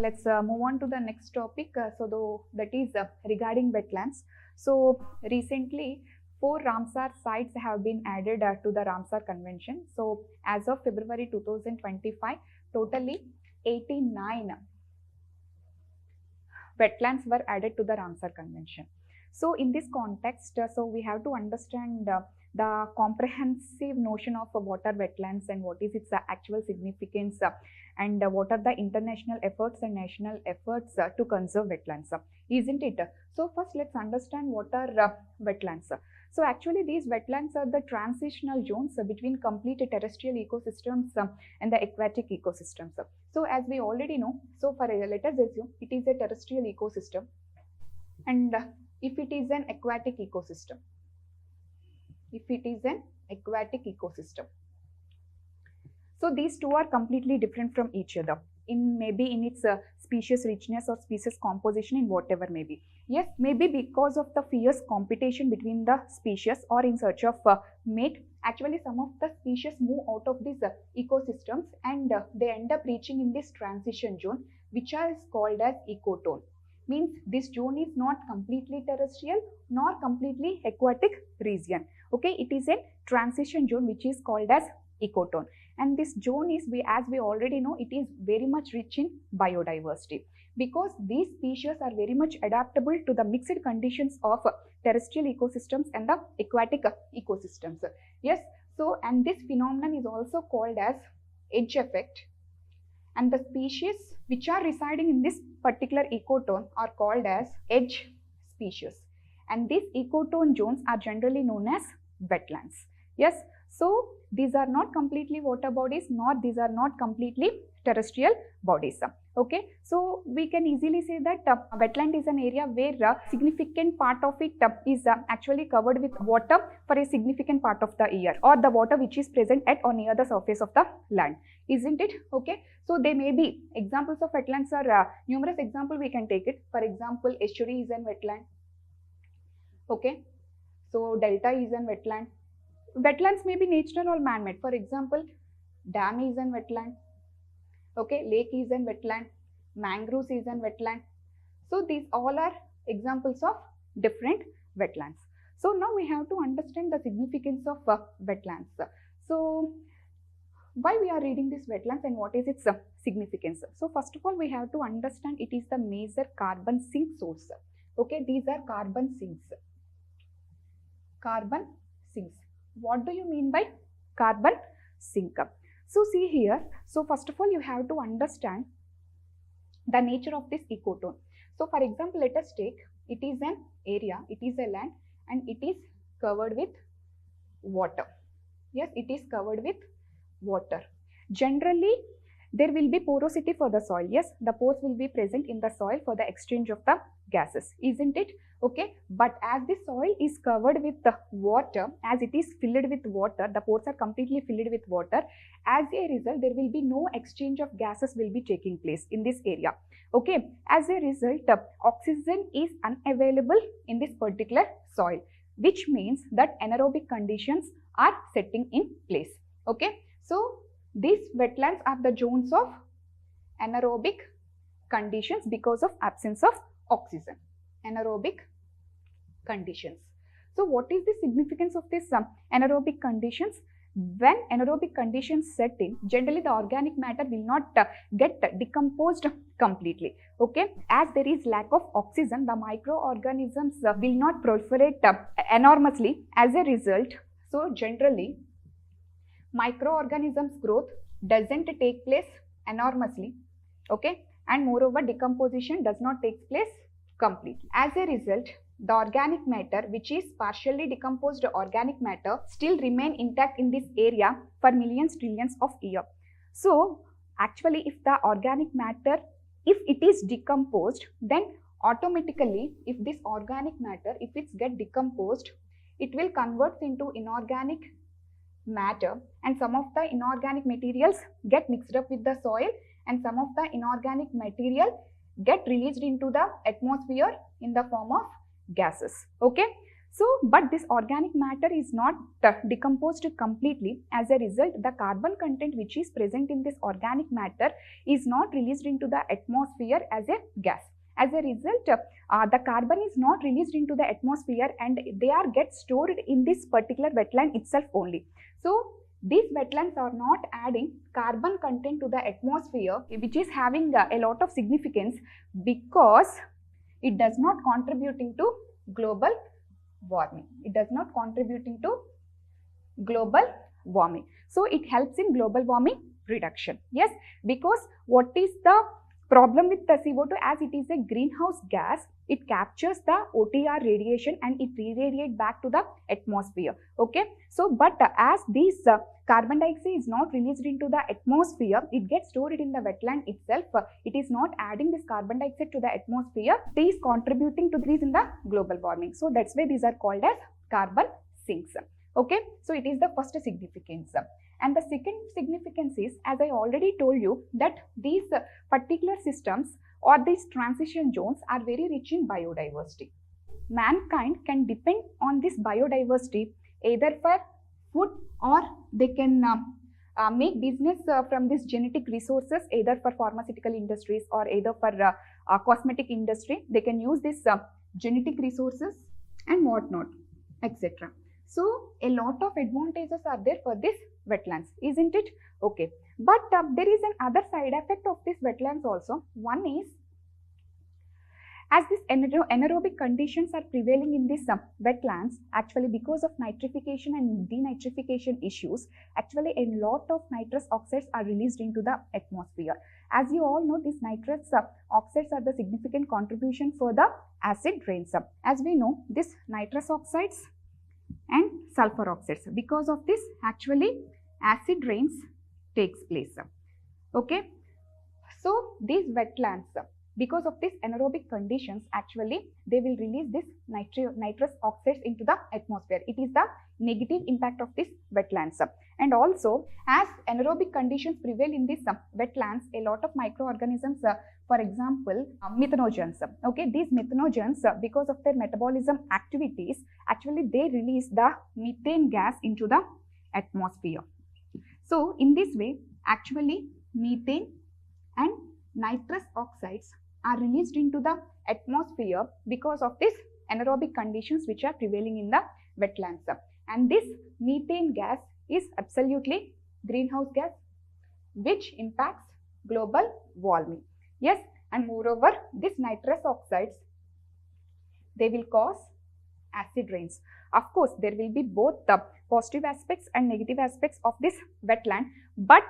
let's move on to the next topic. That is regarding wetlands. So recently 4 Ramsar sites have been added to the Ramsar Convention. So as of February 2025, totally 89 wetlands were added to the Ramsar Convention. So in this context, so we have to understand the comprehensive notion of water wetlands and what is its actual significance and what are the international efforts and national efforts to conserve wetlands, isn't it? So first let's understand what are wetlands. So actually these wetlands are the transitional zones between complete terrestrial ecosystems and the aquatic ecosystems. So as we already know, so for let us assume it is a terrestrial ecosystem, and if it is an aquatic ecosystem, so these two are completely different from each other in maybe in its species richness or species composition in whatever may be. Yes, maybe because of the fierce competition between the species or in search of mate, actually some of the species move out of these ecosystems and they end up reaching in this transition zone, which is called as ecotone. Means this zone is not completely terrestrial nor completely aquatic region. Okay, it is a transition zone which is called as ecotone, and this zone is, as we already know, it is very much rich in biodiversity because these species are very much adaptable to the mixed conditions of terrestrial ecosystems and the aquatic ecosystems. Yes, so and this phenomenon is also called as edge effect, and the species which are residing in this particular ecotone are called as edge species, and these ecotone zones are generally known as wetlands. Yes, so these are not completely water bodies nor these are not completely terrestrial bodies. Okay, so we can easily say that wetland is an area where a significant part of it is actually covered with water for a significant part of the year, or the water which is present at or near the surface of the land, isn't it? Okay, so there may be examples of wetlands are numerous examples we can take it. For example, estuary is an wetland. Okay, so delta is an wetland. Wetlands may be natural or man-made. For example, dam is an wetland. Okay, lake is an wetland. Mangroves is an wetland. So these all are examples of different wetlands. So now we have to understand the significance of wetlands. So why we are reading this wetlands and what is its significance? So first of all, we have to understand it is the major carbon sink source. Okay, these are carbon sinks. Carbon sinks. What do you mean by carbon sink? So see here, so first of all you have to understand the nature of this ecotone. So for example, let us take, it is an area, it is a land and it is covered with water. Yes, it is covered with water. Generally there will be porosity for the soil. Yes, the pores will be present in the soil for the exchange of the gases, isn't it? Okay, but as the soil is covered with the water, as it is filled with water, the pores are completely filled with water. As a result, there will be no exchange of gases will be taking place in this area. Okay, as a result, oxygen is unavailable in this particular soil, which means that anaerobic conditions are setting in place. Okay, so these wetlands are the zones of anaerobic conditions because of absence of oxygen. Anaerobic conditions. So what is the significance of this anaerobic conditions? When anaerobic conditions set in, generally the organic matter will not get decomposed completely. Okay, as there is lack of oxygen, the microorganisms will not proliferate enormously. As a result, so generally microorganisms growth doesn't take place enormously. Okay, and moreover decomposition does not take place completely. As a result, the organic matter, which is partially decomposed organic matter, still remain intact in this area for millions, trillions of years. So actually if the organic matter, if it is decomposed, then automatically if this organic matter, if it's get decomposed, it will convert into inorganic matter, and some of the inorganic materials get mixed up with the soil and some of the inorganic material get released into the atmosphere in the form of gases. Okay, So, but this organic matter is not decomposed completely. As a result, the carbon content which is present in this organic matter is not released into the atmosphere as a gas. As a result, the carbon is not released into the atmosphere and they are get stored in this particular wetland itself only. So, these wetlands are not adding carbon content to the atmosphere, which is having a lot of significance because it does not contributing to global warming. It does not contributing to global warming. So, it helps in global warming reduction. Yes, because what is the problem with the CO2? As it is a greenhouse gas, it captures the OTR radiation and it re-radiates back to the atmosphere. Okay, so but as this carbon dioxide is not released into the atmosphere, it gets stored in the wetland itself. It is not adding this carbon dioxide to the atmosphere. It is contributing to increase in the global warming. So that's why these are called as carbon sinks. Okay, so it is the first significance. And the second significance is, as I already told you, that these particular systems or these transition zones are very rich in biodiversity. Mankind can depend on this biodiversity either for food or they can make business from these genetic resources, either for pharmaceutical industries or either for cosmetic industry. They can use this genetic resources and whatnot, etc. So, a lot of advantages are there for this wetlands, isn't it? Okay, but there is another side effect of this wetlands also. One is, as these anaerobic conditions are prevailing in these wetlands, actually because of nitrification and denitrification issues, actually a lot of nitrous oxides are released into the atmosphere. As you all know, these nitrous oxides are the significant contribution for the acid rains. As we know, this nitrous oxides and sulfur oxides, because of this actually acid rains takes place. Okay, so these wetlands, because of these anaerobic conditions, actually they will release this nitrous oxides into the atmosphere. It is the negative impact of this wetlands. And also, as anaerobic conditions prevail in these wetlands, a lot of microorganisms, for example, methanogens. Okay, these methanogens, because of their metabolism activities, actually they release the methane gas into the atmosphere. So, in this way, actually methane and nitrous oxides are released into the atmosphere because of this anaerobic conditions which are prevailing in the wetlands. And this methane gas is absolutely greenhouse gas which impacts global warming. Yes, and moreover, this nitrous oxides, they will cause acid rains. Of course, there will be both the positive aspects and negative aspects of this wetland, but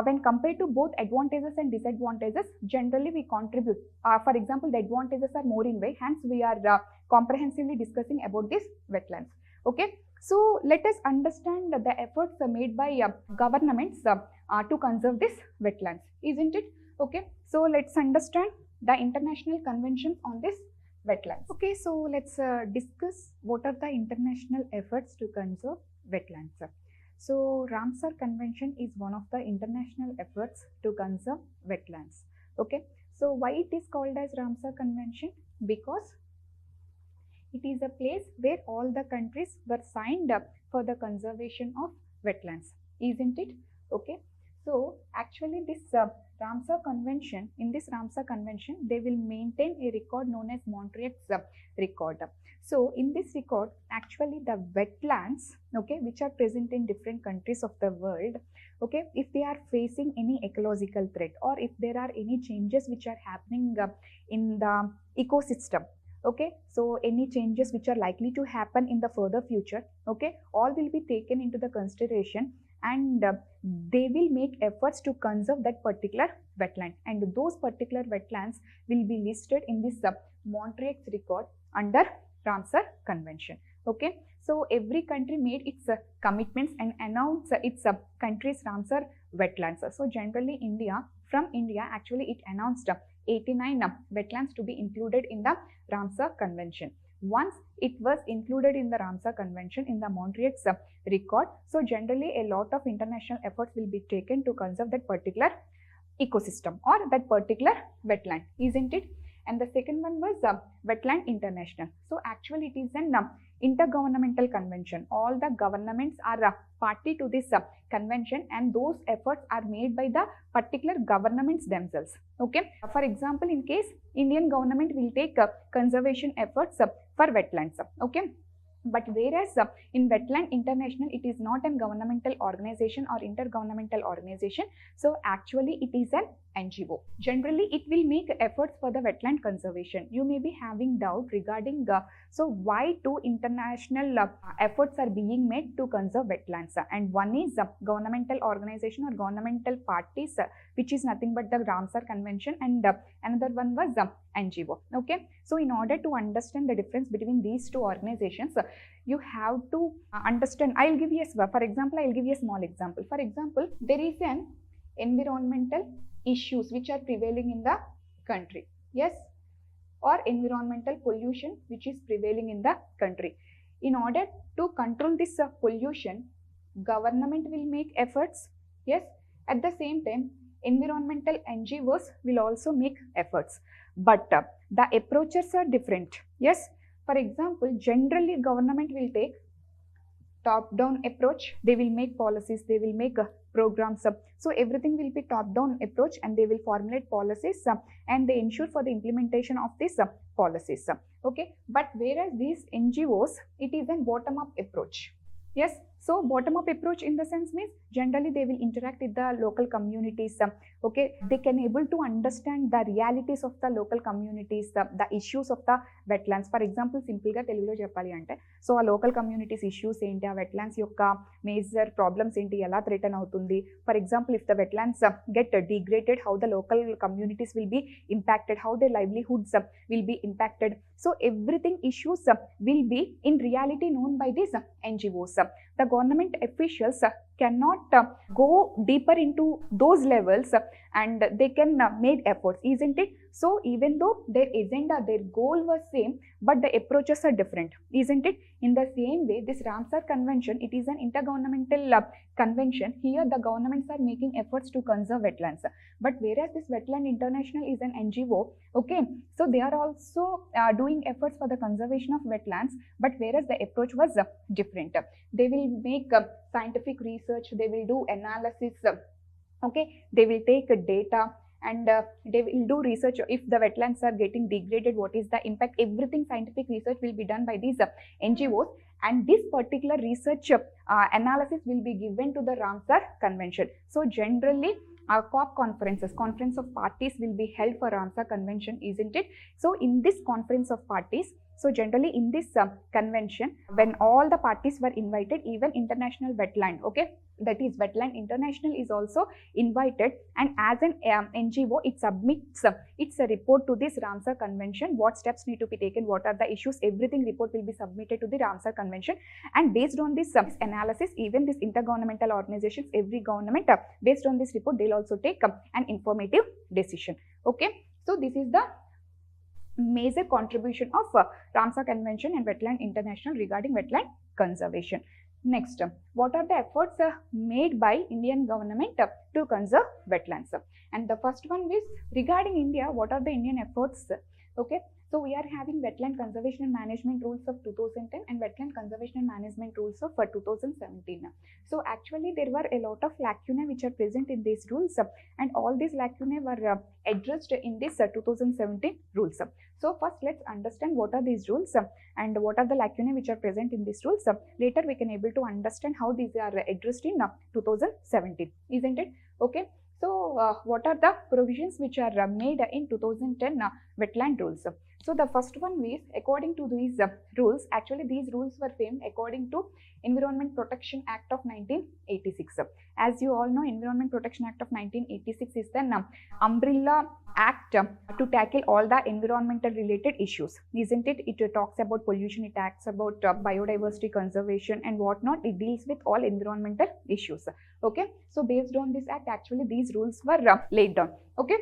when compared to both advantages and disadvantages, generally we contribute. For example, the advantages are more in way, hence we are comprehensively discussing about this wetlands. Okay, so let us understand the efforts made by governments to conserve this wetlands, isn't it? Okay, so let's understand the international conventions on this wetlands. Okay, so let's discuss what are the international efforts to conserve wetlands. So, Ramsar Convention is one of the international efforts to conserve wetlands. Okay, so why it is called as Ramsar Convention? Because it is a place where all the countries were signed up for the conservation of wetlands, isn't it? Okay, so actually this Ramsar Convention, in this Ramsar Convention, they will maintain a record known as Montreal's record. So, in this record, actually the wetlands, okay, which are present in different countries of the world, okay, if they are facing any ecological threat or if there are any changes which are happening in the ecosystem, okay, so any changes which are likely to happen in the further future, okay, all will be taken into the consideration and they will make efforts to conserve that particular wetland, and those particular wetlands will be listed in this Montreal's record under Ramsar Convention. Okay, so every country made its commitments and announced its country's Ramsar wetlands. So generally from India actually it announced 89 wetlands to be included in the Ramsar Convention. Once it was included in the Ramsar Convention in the Montreal's record, so generally a lot of international efforts will be taken to conserve that particular ecosystem or that particular wetland, isn't it? and the second one was Wetland International. So actually it is an intergovernmental convention. All the governments are party to this convention, and those efforts are made by the particular governments themselves. Okay, for example, in case Indian government will take conservation efforts for wetlands. Okay, but whereas in Wetland International, it is not a governmental organization or intergovernmental organization. So actually it is an NGO. Generally, it will make efforts for the wetland conservation. You may be having doubt regarding so why two international efforts are being made to conserve wetlands, and one is governmental organization or governmental parties, which is nothing but the Ramsar Convention, and another one was NGO. Okay, so in order to understand the difference between these two organizations, you have to understand. I'll give you a, for example, I'll give you a small example. For example, there is an environmental issues which are prevailing in the country. Yes, or environmental pollution which is prevailing in the country. In order to control this pollution, government will make efforts. Yes, at the same time, environmental NGOs will also make efforts, but the approaches are different. Yes, for example, generally government will take top-down approach. They will make policies, they will make programs. So everything will be top-down approach, and they will formulate policies and they ensure for the implementation of these policies. Okay, but whereas these NGOs, it is a bottom-up approach. Yes, so bottom-up approach in the sense means generally they will interact with the local communities. Okay, they can able to understand the realities of the local communities, the issues of the wetlands. For example, simple ga Telugulo cheppali ante, so a local communities issues enti, a wetlands yokka major problems enti, ela threaten avutundi. For example, if the wetlands get degraded, how the local communities will be impacted, how their livelihoods will be impacted. So everything issues will be in reality known by these NGOs. The government officials cannot go deeper into those levels, and they can make efforts, isn't it? So even though their agenda, their goal was same, but the approaches are different, isn't it? In the same way, this Ramsar Convention, it is an intergovernmental convention. Here the governments are making efforts to conserve wetlands, but whereas this Wetland International is an NGO, okay, so they are also doing efforts for the conservation of wetlands, but whereas the approach was different. They will make scientific research, they will do analysis, okay, they will take data, and they will do research. If the wetlands are getting degraded, what is the impact? Everything scientific research will be done by these NGOs, and this particular research analysis will be given to the Ramsar Convention. So generally COP conferences, conference of parties, will be held for Ramsar Convention, isn't it? So in this conference of parties, so generally in this convention, when all the parties were invited, even international wetland, okay, that is Wetland International is also invited, and as an NGO, it submits its report to this Ramsar Convention. What steps need to be taken, what are the issues, everything report will be submitted to the Ramsar Convention, and based on this analysis, even this intergovernmental organizations, every government, based on this report, they'll also take an informative decision. Okay, so this is the major contribution of Ramsar Convention and Wetland International regarding wetland conservation. Next, what are the efforts made by Indian government to conserve wetlands? And the first one is regarding India, what are the Indian efforts? Okay, so we are having Wetland Conservation and Management Rules of 2010 and Wetland Conservation and Management Rules of 2017. So actually there were a lot of lacunae which are present in these rules, and all these lacunae were addressed in this 2017 rules. So first let's understand what are these rules and what are the lacunae which are present in these rules. Later we can able to understand how these are addressed in 2017, isn't it? Okay. So what are the provisions which are made in 2010 wetland rules? So the first one is, according to these rules, actually these rules were framed according to Environment Protection Act of 1986. As you all know, Environment Protection Act of 1986 is the umbrella act to tackle all the environmental related issues, isn't it? It talks about pollution, it talks about biodiversity conservation and whatnot. It deals with all environmental issues. Okay, so based on this act, actually these rules were laid down. Okay,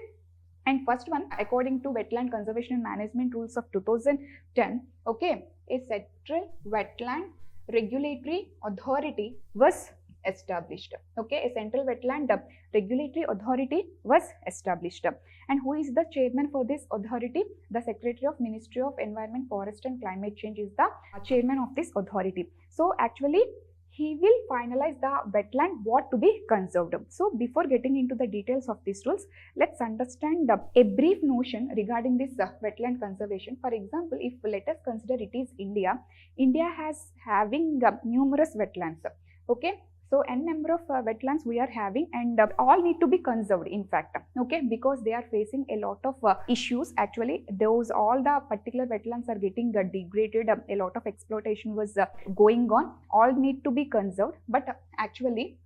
and first one, according to Wetland Conservation and Management Rules of 2010, okay, a central wetland regulatory authority was established. Okay, a central wetland regulatory authority was established. And who is the chairman for this authority? The Secretary of Ministry of Environment, Forest and Climate Change is the chairman of this authority. So actually he will finalize the wetland what to be conserved. So before getting into the details of these rules, let's understand a brief notion regarding this wetland conservation. For example, if let us consider it is India. India has having numerous wetlands. Okay, so n number of wetlands we are having, and all need to be conserved in fact. Okay, because they are facing a lot of issues. Actually those all the particular wetlands are getting degraded. A lot of exploitation was going on. All need to be conserved, but actually,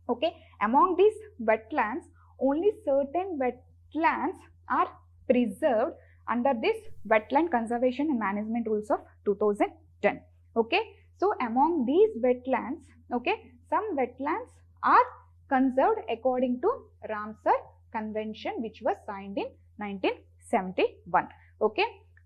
okay, among these wetlands only certain wetlands are preserved under this wetland conservation and management rules of 2010. Okay, so among these wetlands, okay, some wetlands are conserved according to Ramsar Convention, which was signed in 1971. Okay,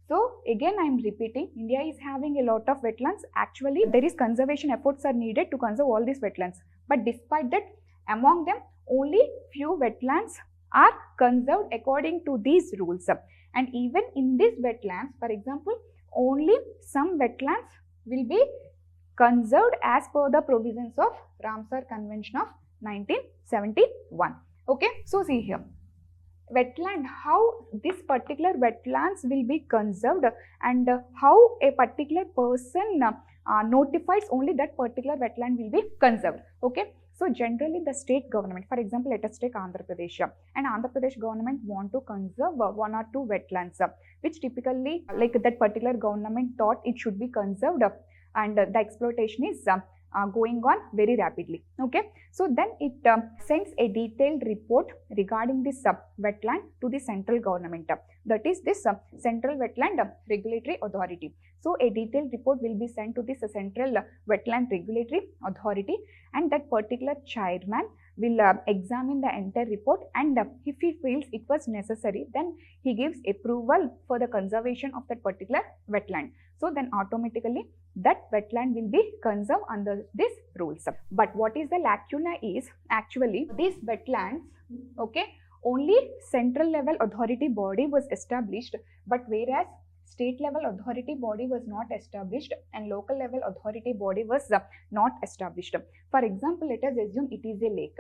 so again I am repeating, India is having a lot of wetlands. Actually there is conservation efforts are needed to conserve all these wetlands, but despite that, among them only few wetlands are conserved according to these rules. And even in these wetlands, for example, only some wetlands will be conserved as per the provisions of Ramsar Convention of 1971. Okay, so see here, wetland, how this particular wetlands will be conserved, and how a particular person notifies only that particular wetland will be conserved. Okay, so generally the state government, for example, let us take Andhra Pradesh, and Andhra Pradesh government want to conserve one or two wetlands, which typically like that particular government thought it should be conserved, and the exploitation is going on very rapidly. Okay, so then it sends a detailed report regarding this wetland to the central government, that is this Central Wetland Regulatory Authority. So a detailed report will be sent to this Central Wetland Regulatory Authority, and that particular chairman will examine the entire report, and if he feels it was necessary, then he gives approval for the conservation of that particular wetland. So then automatically that wetland will be conserved under these rules. But what is the lacuna is, actually these wetlands, okay, only central level authority body was established, but whereas state level authority body was not established and local level authority body was not established. For example, let us assume it is a lake.